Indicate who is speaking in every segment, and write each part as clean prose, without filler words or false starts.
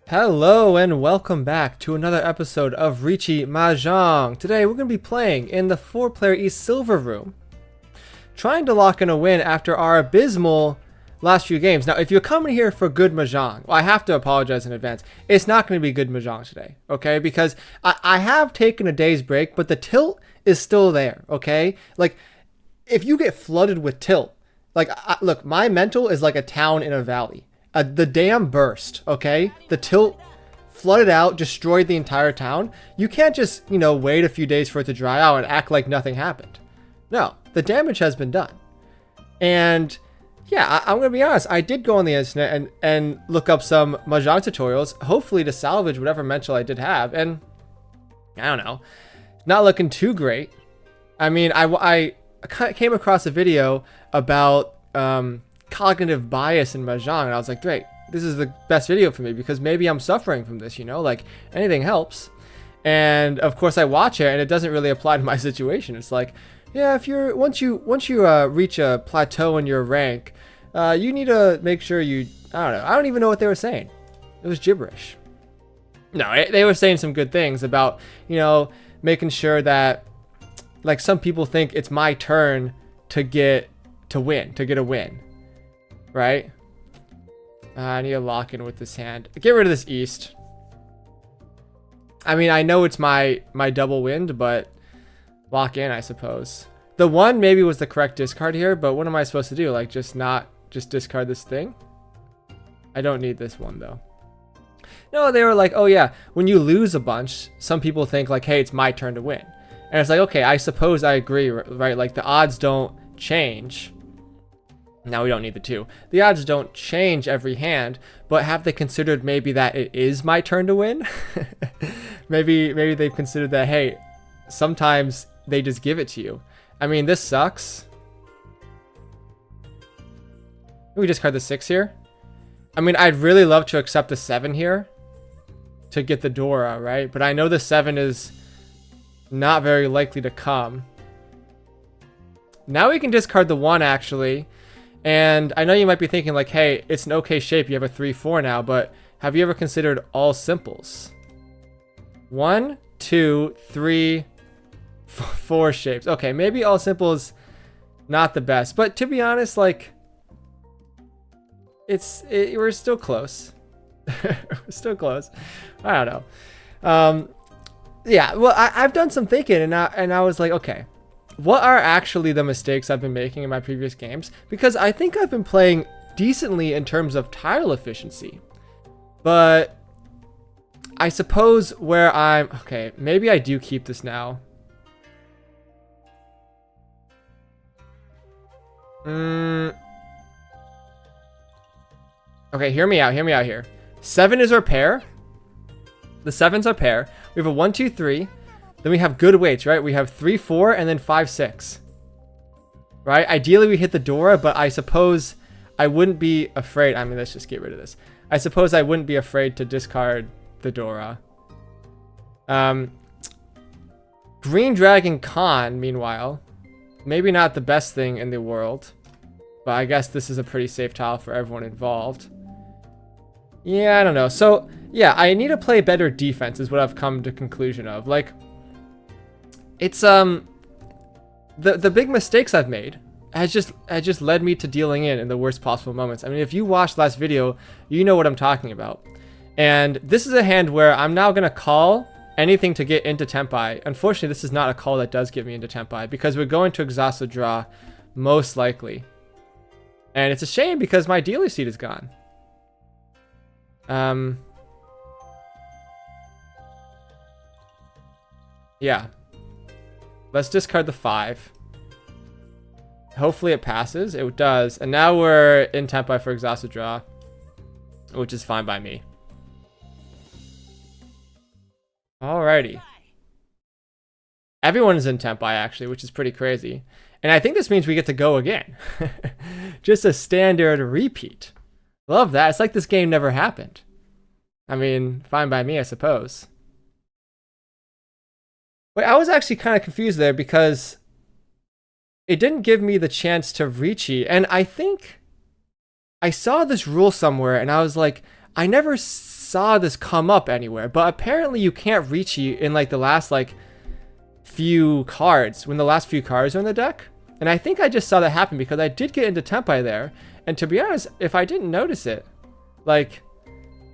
Speaker 1: Hello and welcome back to another episode of Riichi Mahjong. Today we're going to be playing in the 4-player East Silver Room, trying to lock in a win after our abysmal last few games. Now, if you're coming here for good Mahjong, well, I have to apologize in advance. It's not going to be good Mahjong today, okay? Because I have taken a day's break, but the tilt is still there, okay? Like, if you get flooded with tilt, like, look, my mental is like a town in a valley. The dam burst, okay? The tilt flooded out, destroyed the entire town. You can't just, wait a few days for it to dry out and act like nothing happened. No, the damage has been done. And yeah, I'm going to be honest. I did go on the internet and look up some Mahjong tutorials, hopefully to salvage whatever mental I did have. And I don't know, not looking too great. I mean, I came across a video about cognitive bias in Mahjong, and I was like, great, this is the best video for me because maybe I'm suffering from this, like anything helps. And of course I watch it and it doesn't really apply to my situation. It's like, yeah, if you're once you reach a plateau in your rank, you need to make sure I don't even know what they were saying. It was gibberish. No, they were saying some good things about, making sure that, like, some people think it's my turn to get a win. Right? I need to lock in with this hand. Get rid of this east. I mean, I know it's my double wind, but lock in, I suppose. The one maybe was the correct discard here, but what am I supposed to do? Like, just discard this thing? I don't need this one, though. No, they were like, oh yeah, when you lose a bunch, some people think like, hey, it's my turn to win. And it's like, okay, I suppose I agree, right? Like, the odds don't change. Now we don't need the 2. The odds don't change every hand, but have they considered maybe that it is my turn to win? maybe they've considered that, hey, sometimes they just give it to you. I mean, this sucks. We discard the 6 here. I mean, I'd really love to accept the 7 here to get the Dora, right? But I know the 7 is not very likely to come. Now we can discard the 1, actually. And I know you might be thinking like, hey, it's an okay shape. You have a 3-4 now, but have you ever considered all simples? 1, 2, 3, 4 shapes. Okay, maybe all simples not the best, but to be honest, like, we're still close. We're still close. I don't know. Yeah, well, I've done some thinking, and I was like, okay, what are actually the mistakes I've been making in my previous games? Because I think I've been playing decently in terms of tile efficiency. But I suppose where okay, maybe I do keep this now. Okay, hear me out here. 7 is our pair. The 7's our pair. We have a 1, 2, 3. Then we have good weights, right? We have 3, 4, and then 5, 6. Right? Ideally, we hit the Dora, but I suppose I wouldn't be afraid. I mean, let's just get rid of this. I suppose I wouldn't be afraid to discard the Dora. Green Dragon Khan, meanwhile, maybe not the best thing in the world, but I guess this is a pretty safe tile for everyone involved. Yeah, I don't know. So, yeah, I need to play better defense is what I've come to conclusion of. Like, it's the big mistakes I've made has just led me to dealing in the worst possible moments. I mean, if you watched last video, you know what I'm talking about. And this is a hand where I'm now gonna call anything to get into Tempai. Unfortunately, this is not a call that does get me into Tempai because we're going to exhaust the draw, most likely. And it's a shame because my dealer seat is gone. Yeah. Let's discard the 5. Hopefully it passes. It does. And now we're in Tempai for exhausted draw, which is fine by me. Alrighty. Everyone is in Tempai, actually, which is pretty crazy. And I think this means we get to go again. Just a standard repeat. Love that. It's like this game never happened. I mean, fine by me, I suppose. Wait, I was actually kind of confused there because it didn't give me the chance to Riichi. And I think I saw this rule somewhere and I was like, I never saw this come up anywhere, but apparently you can't Riichi in like the last like few cards, when the last few cards are in the deck. And I think I just saw that happen because I did get into Tempai there. And to be honest, if I didn't notice it, like,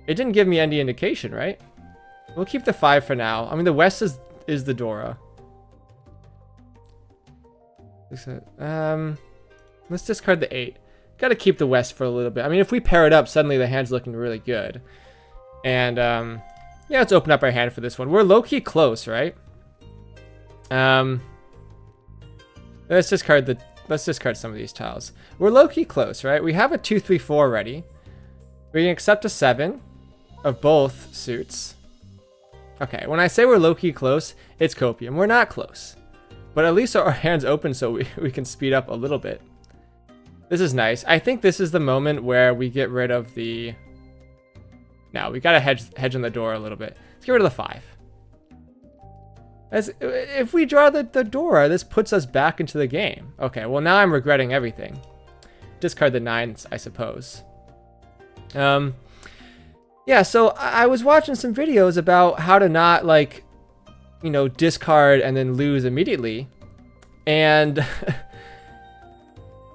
Speaker 1: it didn't give me any indication, right? We'll keep the 5 for now. I mean, the west is the Dora. Let's discard the 8. Gotta keep the west for a little bit. I mean, if we pair it up, suddenly the hand's looking really good. And, yeah, let's open up our hand for this one. We're low-key close, right? Let's discard some of these tiles. We're low-key close, right? We have a 2, 3, 4 ready. We can accept a 7 of both suits. Okay, when I say we're low-key close, it's copium. We're not close. But at least our hand's open so we can speed up a little bit. This is nice. I think this is the moment where we get rid of the... No, we gotta hedge on the door a little bit. Let's get rid of the 5. If we draw the Dora, this puts us back into the game. Okay, well now I'm regretting everything. Discard the 9, I suppose. Yeah, so I was watching some videos about how to not, like, you know, discard and then lose immediately. And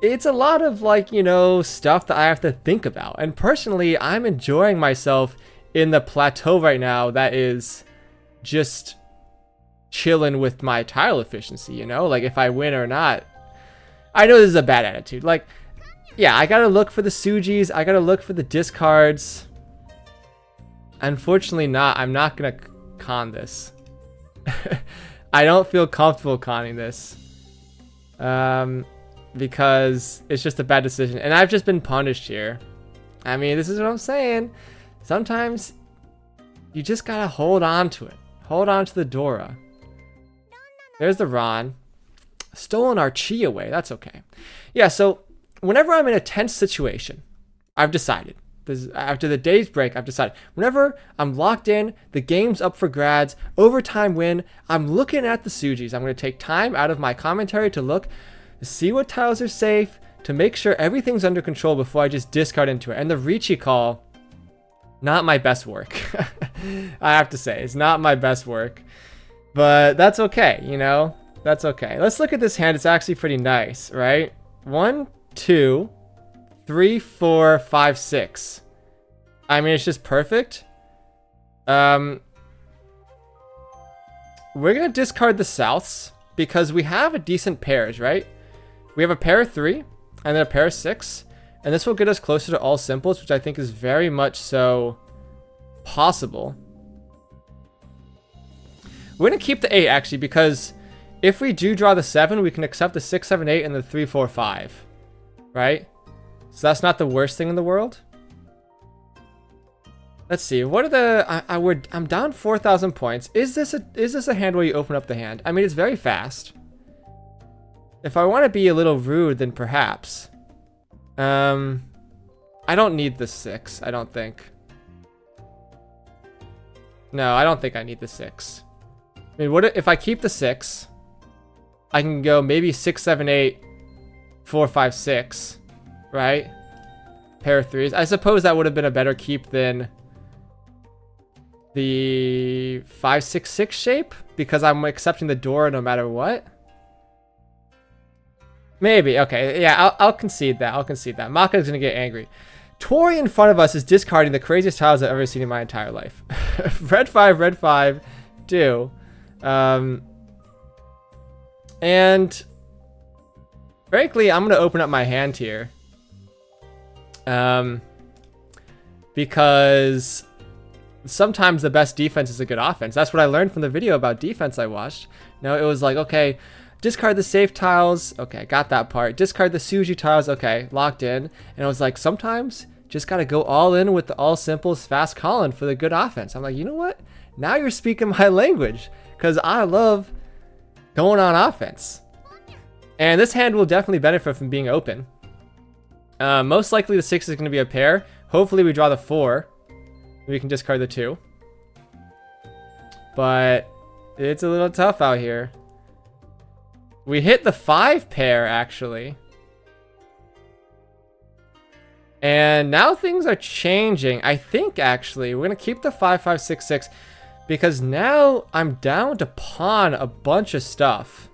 Speaker 1: it's a lot of, like, you know, stuff that I have to think about. And personally, I'm enjoying myself in the plateau right now that is just chilling with my tile efficiency, you know? Like, if I win or not. I know this is a bad attitude. Like, yeah, I gotta look for the Sujis. I gotta look for the discards. Unfortunately I'm not gonna con this. I don't feel comfortable conning this. Because it's just a bad decision. And I've just been punished here. I mean, this is what I'm saying. Sometimes you just gotta hold on to it. Hold on to the Dora. There's the Ron. Stolen our chi away. That's okay. Yeah, so whenever I'm in a tense situation, I've decided. After the day's break, I've decided. Whenever I'm locked in, the game's up for grabs, overtime win, I'm looking at the Sujis. I'm going to take time out of my commentary to look, to see what tiles are safe, to make sure everything's under control before I just discard into it. And the Riichi call, not my best work. I have to say, it's not my best work. But that's okay, you know? That's okay. Let's look at this hand. It's actually pretty nice, right? 1, 2, 3, 4, 5, 6. I mean, it's just perfect. We're gonna discard the Souths because we have a decent pairs, right? We have a pair of 3 and then a pair of 6. And this will get us closer to all simples, which I think is very much so possible. We're going to keep the 8, actually, because if we do draw the 7, we can accept the 6, 7, 8, and the 3, 4, 5. Right? So that's not the worst thing in the world. Let's see. What are the... I'm down 4,000 points. Is this a hand where you open up the hand? I mean, it's very fast. If I want to be a little rude, then perhaps. I don't need the 6, I don't think. No, I don't think I need the 6. I mean, what if I keep the 6? I can go maybe 6, 7, 8, 4, 5, 6, right? Pair of 3s. I suppose that would have been a better keep than the 5, 6, 6 shape because I'm accepting the Dora no matter what. Maybe. Okay. Yeah, I'll concede that. I'll concede that. Maka's gonna get angry. Tori in front of us is discarding the craziest tiles I've ever seen in my entire life. Red 5, do. And frankly, I'm gonna open up my hand here. Because sometimes the best defense is a good offense. That's what I learned from the video about defense I watched. No, it was like, okay, discard the safe tiles. Okay, got that part. Discard the Suji tiles. Okay, locked in. And it was like, sometimes just got to go all in with the all simples fast calling for the good offense. I'm like, you know what? Now you're speaking my language because I love going on offense. And this hand will definitely benefit from being open. Most likely the 6 is going to be a pair. Hopefully we draw the 4. We can discard the 2. But it's a little tough out here. We hit the 5 pair, actually. And now things are changing. I think actually we're gonna keep the 5-5-6-6 because now I'm down to pawn a bunch of stuff,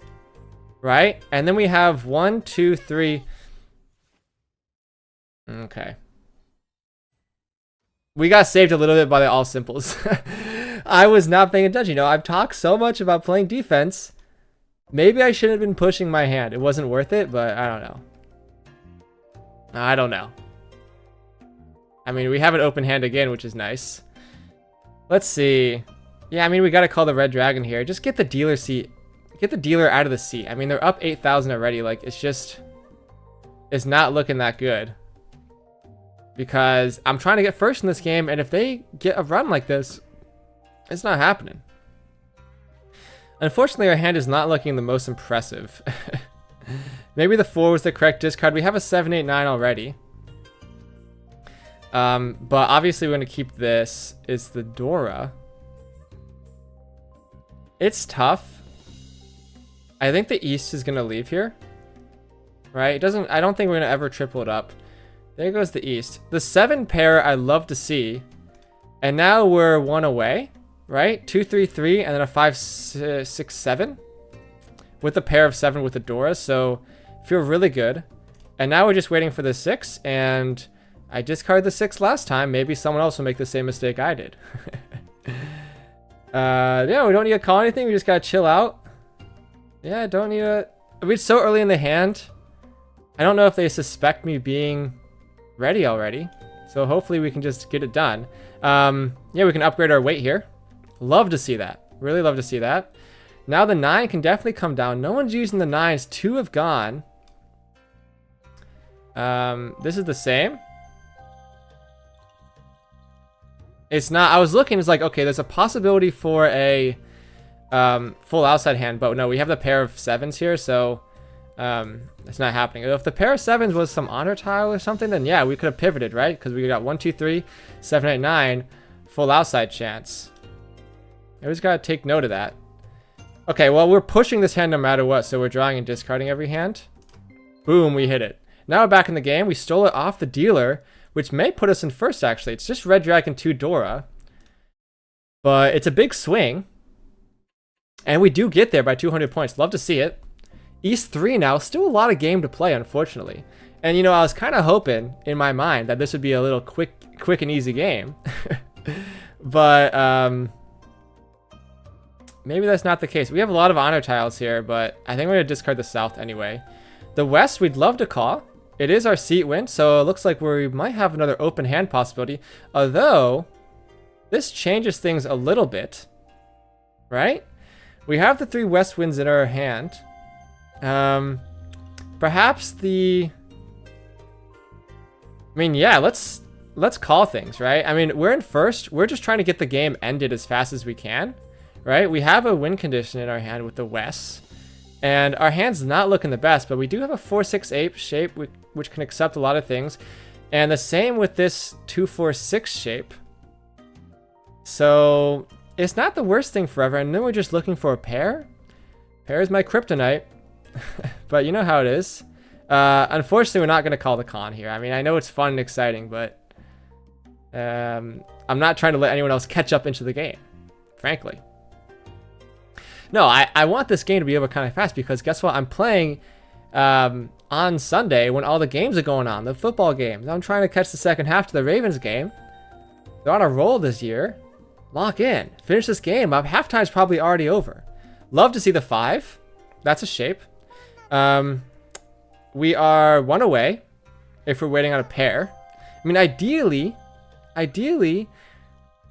Speaker 1: right? And then we have 1, 2, 3. Okay. We got saved a little bit by the all simples. I was not paying attention. You know, I've talked so much about playing defense. Maybe I shouldn't have been pushing my hand. It wasn't worth it, but I don't know. I don't know. I mean, we have an open hand again, which is nice. Let's see. Yeah, I mean, we got to call the red dragon here. Just get the dealer seat. Get the dealer out of the seat. I mean, they're up 8,000 already. Like, it's just... It's not looking that good. Because I'm trying to get first in this game, and if they get a run like this, it's not happening. Unfortunately, our hand is not looking the most impressive. Maybe the 4 was the correct discard. We have a 7, 8, 9 already. But obviously we're going to keep this. It's the Dora. It's tough. I think the East is going to leave here. Right? It doesn't. I don't think we're going to ever triple it up. There goes the East. The 7 pair I love to see. And now we're 1 away. Right? 2, 3, 3, and then a 5, 6, 7. With a pair of 7 with the Dora. So feel really good. And now we're just waiting for the 6. And I discarded the 6 last time. Maybe someone else will make the same mistake I did. Yeah, we don't need to call anything. We just gotta chill out. Yeah, don't need to... It's so early in the hand. I don't know if they suspect me being ready already. So hopefully we can just get it done. Yeah, we can upgrade our weight here. Love to see that. Really love to see that. Now the 9 can definitely come down. No one's using the 9s. 2 have gone. This is the same. It's not. I was looking. It's like, okay, there's a possibility for a full outside hand, but no, we have the pair of 7s here, so it's not happening. If the pair of 7s was some honor tile or something, then yeah, we could have pivoted, right? Because we got 1, 2, 3, 7, 8, 9, full outside chance. I always gotta take note of that. Okay, well, we're pushing this hand no matter what, so we're drawing and discarding every hand. Boom, we hit it. Now we're back in the game. We stole it off the dealer, which may put us in first, actually. It's just red dragon 2 Dora. But it's a big swing. And we do get there by 200 points. Love to see it. East 3 now. Still a lot of game to play, unfortunately. And, you know, I was kind of hoping in my mind that this would be a little quick and easy game. But maybe that's not the case. We have a lot of honor tiles here, but I think we're going to discard the South anyway. The West, we'd love to call. It is our seat win, so it looks like we might have another open hand possibility. Although, this changes things a little bit. Right? We have the 3 West wins in our hand. Perhaps the... I mean, yeah, let's call things, right? I mean, we're in first. We're just trying to get the game ended as fast as we can. Right? We have a win condition in our hand with the Wests. And our hand's not looking the best, but we do have a 4-6-8 shape, which can accept a lot of things. And the same with this 2-4-6 shape. So it's not the worst thing forever. And then we're just looking for a pair. Pair is my kryptonite. But you know how it is. Unfortunately, we're not going to call the con here. I mean, I know it's fun and exciting, but I'm not trying to let anyone else catch up into the game, frankly. No, I want this game to be over kind of fast because guess what? I'm playing on Sunday when all the games are going on, the football games. I'm trying to catch the second half to the Ravens game. They're on a roll this year. Lock in. Finish this game up. Halftime's probably already over. Love to see the 5. That's a shape. We are 1 away if we're waiting on a pair. I mean, ideally,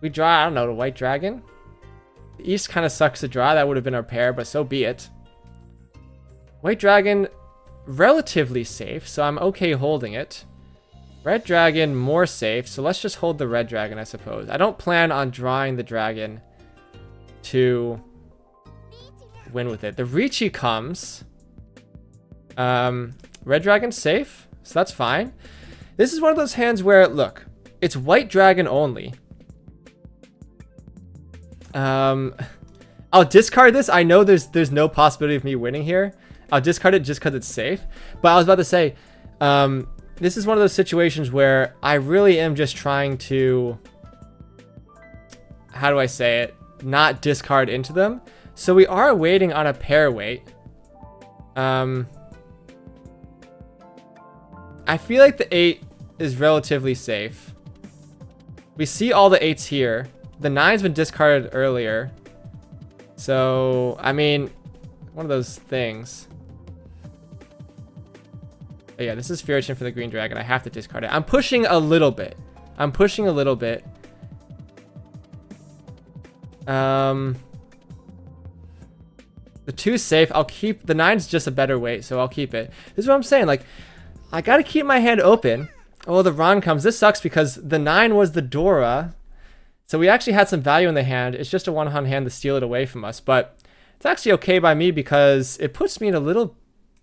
Speaker 1: we draw, I don't know, the white dragon. The East kind of sucks to draw. That would have been our pair, but so be it. White dragon, relatively safe, so I'm okay holding it. Red dragon, more safe, so let's just hold the red dragon, I suppose. I don't plan on drawing the dragon to win with it. The Riichi comes. Red dragon's safe, so that's fine. This is one of those hands where, look, it's white dragon only. I'll discard this. I know there's no possibility of me winning here. I'll discard it just because it's safe. But I was about to say, this is one of those situations where I really am just trying to, how do I say it, not discard into them. So we are waiting on a pair weight. I feel like the 8 is relatively safe. We see all the 8s here. The 9's been discarded earlier. So, I mean, one of those things. But yeah, this is Fear Chin for the green dragon. I have to discard it. I'm pushing a little bit. The 2's safe. I'll keep the 9's just a better weight, so I'll keep it. This is what I'm saying. Like, I gotta keep my hand open. Oh, the Ron comes. This sucks because the 9 was the Dora, so we actually had some value in the hand. It's just a one-on hand to steal it away from us, but it's actually okay by me because it puts me in a little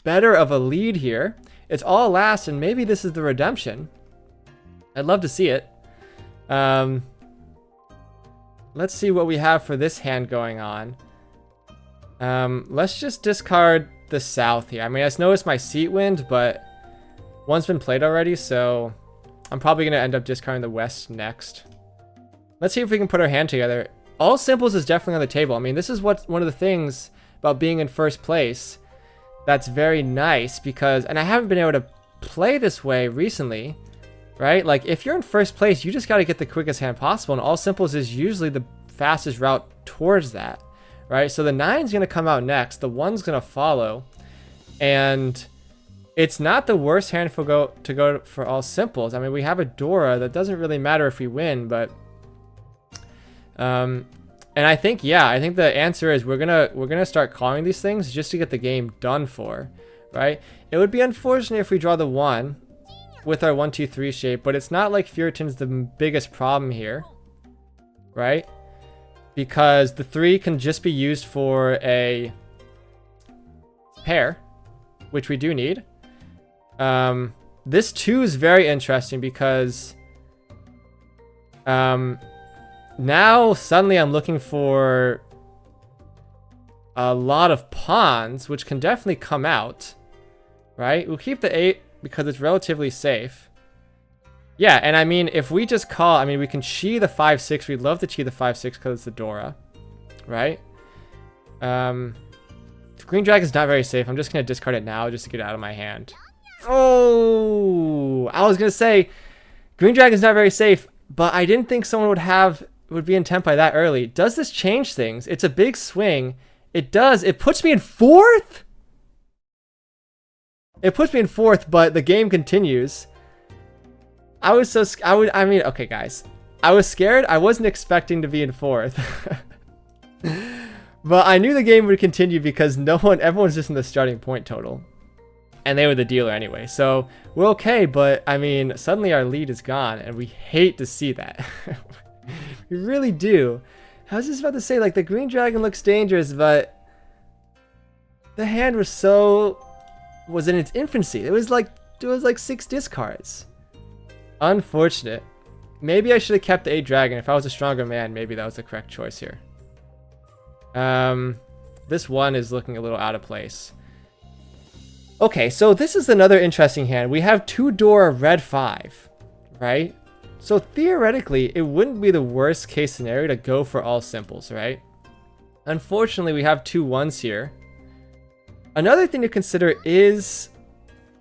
Speaker 1: better of a lead here. It's all last, and maybe this is the redemption. I'd love to see it. Let's see what we have for this hand going on. Let's just discard the south here. I mean, I just noticed my seat wind, but one's been played already, so I'm probably going to end up discarding the west next. Let's see if we can put our hand together. All simples is definitely on the table. I mean, this is one of the things about being in first place that's very nice because, and I haven't been able to play this way recently, right? Like, if you're in first place, you just got to get the quickest hand possible, and all simples is usually the fastest route towards that, right? So the 9's going to come out next, the 1's going to follow, and it's not the worst hand to go for all simples. I mean, we have a Dora. That doesn't really matter if we win, but and I think, yeah, I think the answer is we're gonna start calling these things just to get the game done for, right? It would be unfortunate if we draw the 1 with our 1, 2, 3 shape, but it's not like Furitin's the biggest problem here, right? Because the 3 can just be used for a pair, which we do need. This 2 is very interesting because now suddenly I'm looking for a lot of pawns, which can definitely come out, right? We'll keep the 8 because it's relatively safe. Yeah, and I mean, if we just call, I mean, we can chi the 5-6. We'd love to chi the 5-6 because it's the Dora, right? Green Dragon's not very safe. I'm just going to discard it now just to get it out of my hand. Oh, I was going to say, Green Dragon's not very safe, but I didn't think someone would be in Tempai that early. Does this change things? It's a big swing. It does. It puts me in 4th? It puts me in 4th, but the game continues. I mean, okay, guys. I was scared. I wasn't expecting to be in 4th. But I knew the game would continue because everyone's just in the starting point total. And they were the dealer anyway. So we're okay, but I mean, suddenly our lead is gone, and we hate to see that. We really do. I was just about to say, like, the Green Dragon looks dangerous, but the hand was in its infancy. It was like 6 discards. Unfortunate. Maybe I should have kept the 8 dragon. If I was a stronger man, maybe that was the correct choice here. This 1 is looking a little out of place. Okay, so this is another interesting hand. We have 2 Dora red 5, right? So theoretically, it wouldn't be the worst case scenario to go for all simples, right? Unfortunately, we have 2 1s here. Another thing to consider is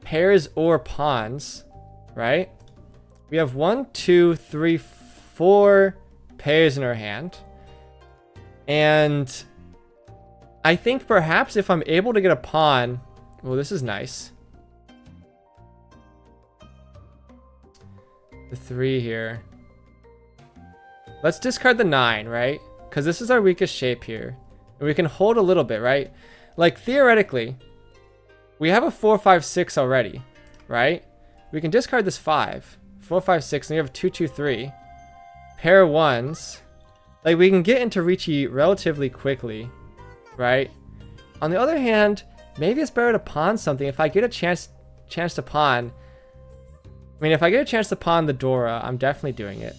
Speaker 1: pairs or pawns, right? We have 1, 2, 3, 4 pairs in our hand. And I think perhaps if I'm able to get a pawn, well, this is nice. The 3 here. Let's discard the 9, right? Because this is our weakest shape here. And we can hold a little bit, right? Like, theoretically, we have a 4, 5, 6 already, right? We can discard this 5. 4, 5, 6, and we have 2, 2, 3. Pair 1s. Like, we can get into Riichi relatively quickly, right? On the other hand, maybe it's better to pawn something. If I get a chance to pawn, I mean, if I get a chance to pawn the Dora, I'm definitely doing it.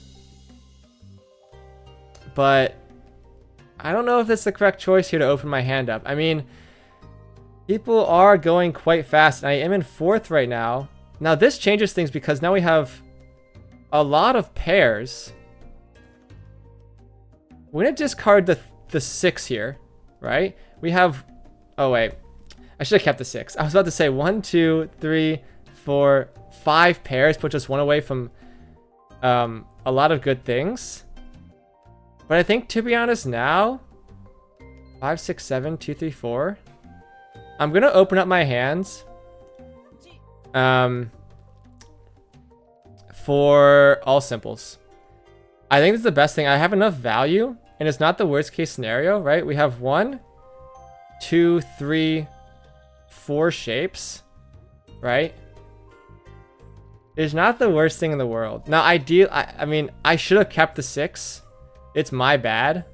Speaker 1: But I don't know if that's the correct choice here to open my hand up. I mean, people are going quite fast. I am in 4th right now. Now this changes things because now we have a lot of pairs. We're gonna discard the 6 here, right? We have, oh wait, I should have kept the 6. I was about to say 1, 2, 3, 4, 5 pairs, puts us one away from a lot of good things. But I think, to be honest, now 5, 6, 7, 2, 3, 4. I'm gonna open up my hands for all simples. I think this is the best thing. I have enough value, and it's not the worst case scenario, right? We have 1, 2, 3, 4 shapes, right? It's not the worst thing in the world. Now, I mean, I should have kept the 6. It's my bad,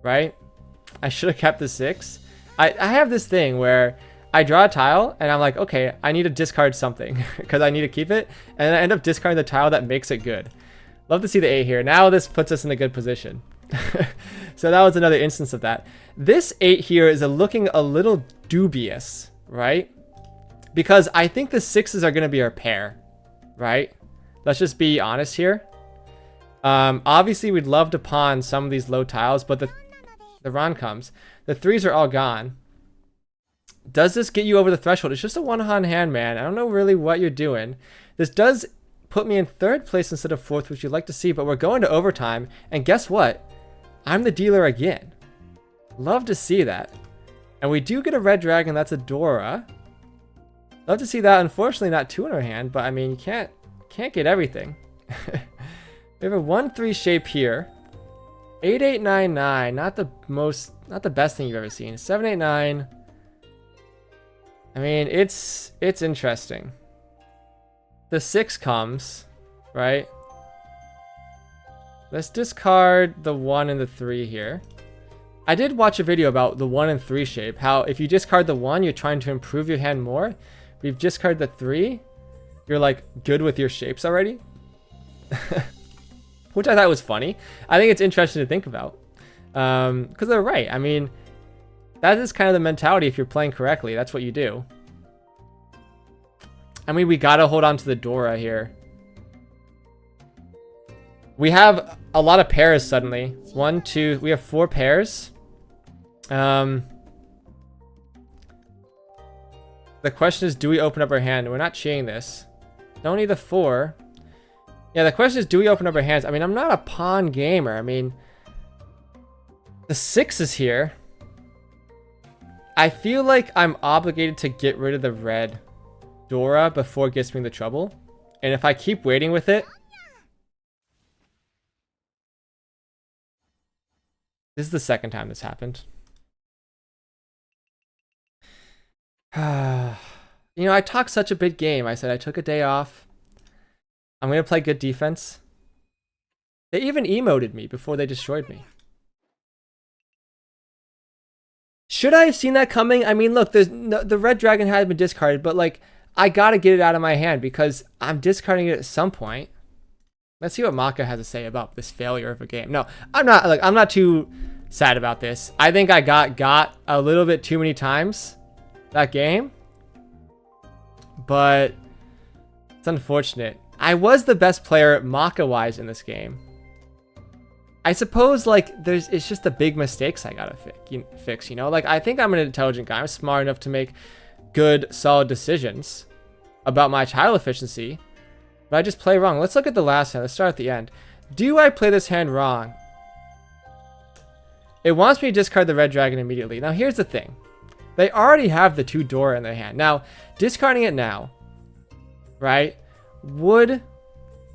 Speaker 1: right? I should have kept the 6. I have this thing where I draw a tile and I'm like, okay, I need to discard something because I need to keep it. And I end up discarding the tile that makes it good. Love to see the 8 here. Now this puts us in a good position. So that was another instance of that. This 8 here is looking a little dubious, right? Because I think the 6s are going to be our pair, right? Let's just be honest here. Obviously, we'd love to pawn some of these low tiles, but the Ron comes. The 3s are all gone. Does this get you over the threshold? It's just a one-on hand, man. I don't know really what you're doing. This does put me in 3rd place instead of 4th, which you'd like to see, but we're going to overtime. And guess what? I'm the dealer again. Love to see that. And we do get a red dragon. That's a Dora. Love to see that. Unfortunately, not 2 in our hand, but I mean, you can't get everything. We have a 1-3 shape here. 8, 8, 9, 9. Not the best thing you've ever seen. 7, 8, 9. I mean, it's interesting. The 6 comes, right? Let's discard the 1 and the 3 here. I did watch a video about the 1 and 3 shape. How if you discard the 1, you're trying to improve your hand more. If you discard the 3, you're like good with your shapes already. Which I thought was funny. I think it's interesting to think about. Because they're right. I mean, that is kind of the mentality if you're playing correctly. That's what you do. I mean, we gotta hold on to the Dora here. We have a lot of pairs suddenly. 1, 2, we have 4 pairs. The question is, do we open up our hand? We're not cheating this. Don't need the 4. Yeah, the question is, do we open up our hands? I mean, I'm not a pawn gamer. I mean, the 6 is here. I feel like I'm obligated to get rid of the red Dora before it gets me into trouble. And if I keep waiting with it... This is the second time this happened. You know, I talked such a big game. I said I took a day off. I'm going to play good defense. They even emoted me before they destroyed me. Should I have seen that coming? I mean, look, the red dragon had been discarded, but like, I got to get it out of my hand because I'm discarding it at some point. Let's see what Maka has to say about this failure of a game. No, I'm not too sad about this. I think I got a little bit too many times that game, but it's unfortunate. I was the best player Maka-wise in this game. I suppose, like, it's just the big mistakes I gotta fix, you know? Like, I think I'm an intelligent guy. I'm smart enough to make good, solid decisions about my tile efficiency, but I just play wrong. Let's look at the last hand. Let's start at the end. Do I play this hand wrong? It wants me to discard the red dragon immediately. Now, here's the thing. They already have the 2 Dora in their hand. Now, discarding it now, right, would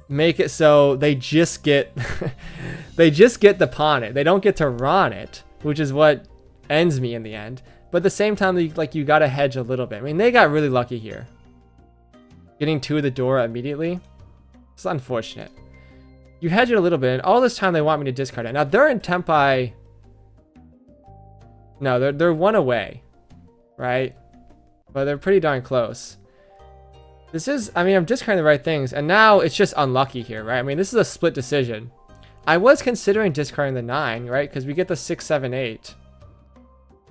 Speaker 1: make it so they just get they just get the pawn it. They don't get to Ron it, which is what ends me in the end. But at the same time, you gotta hedge a little bit. I mean, they got really lucky here. Getting 2 of the Dora immediately. It's unfortunate. You hedge it a little bit, and all this time they want me to discard it. Now they're in Tempai. No, they're 1 away, right? But they're pretty darn close. This is, I mean, I'm discarding the right things, and now it's just unlucky here, right? I mean, this is a split decision. I was considering discarding the 9, right? Because we get the 6, 7, 8.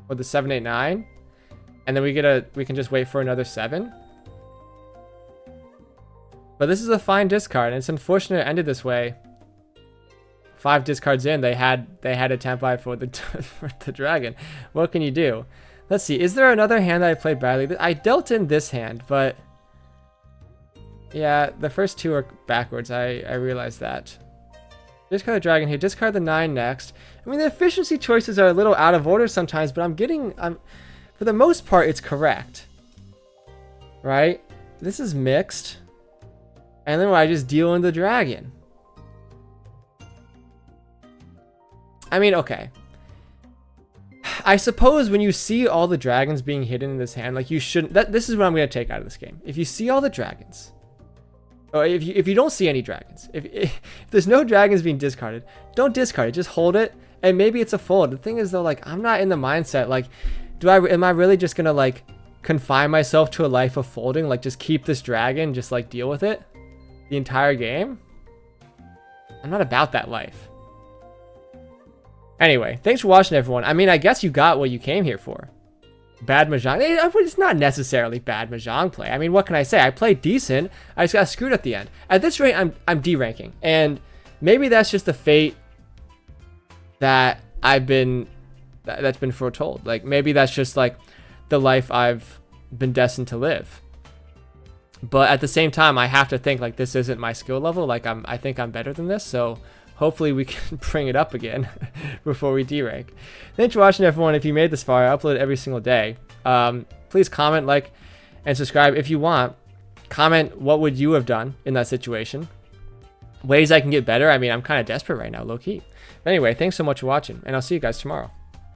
Speaker 1: Or the 7, 8, 9. And then we can just wait for another 7. But this is a fine discard, and it's unfortunate it ended this way. 5 discards in, they had a Tempai for the for the dragon. What can you do? Let's see. Is there another hand that I played badly? I dealt in this hand, but yeah, the first 2 are backwards. I realized that. Discard the dragon here. Discard the 9 next. I mean, the efficiency choices are a little out of order sometimes, but I'm for the most part, it's correct. Right? This is mixed. And then I just deal in the dragon. I mean, okay. I suppose when you see all the dragons being hidden in this hand, like you shouldn't. This is what I'm going to take out of this game. If you see all the dragons, or if you don't see any dragons, if there's no dragons being discarded, don't discard it. Just hold it, and maybe it's a fold. The thing is though, like I'm not in the mindset like, am I really just gonna like confine myself to a life of folding? Like just keep this dragon, just like deal with it the entire game? I'm not about that life. Anyway, thanks for watching, everyone. I mean, I guess you got what you came here for. Bad Mahjong. It's not necessarily bad Mahjong play. I mean, what can I say? I played decent. I just got screwed at the end. At this rate, I'm D-ranking. And maybe that's just the fate that that's been foretold. Like, maybe that's just, like, the life I've been destined to live. But at the same time, I have to think, like, this isn't my skill level. Like, I think I'm better than this, so hopefully we can bring it up again before we D-rank. Thanks for watching, everyone. If you made this far, I upload every single day. Please comment, like, and subscribe if you want. Comment what would you have done in that situation. Ways I can get better. I mean, I'm kind of desperate right now, low-key. But anyway, thanks so much for watching, and I'll see you guys tomorrow.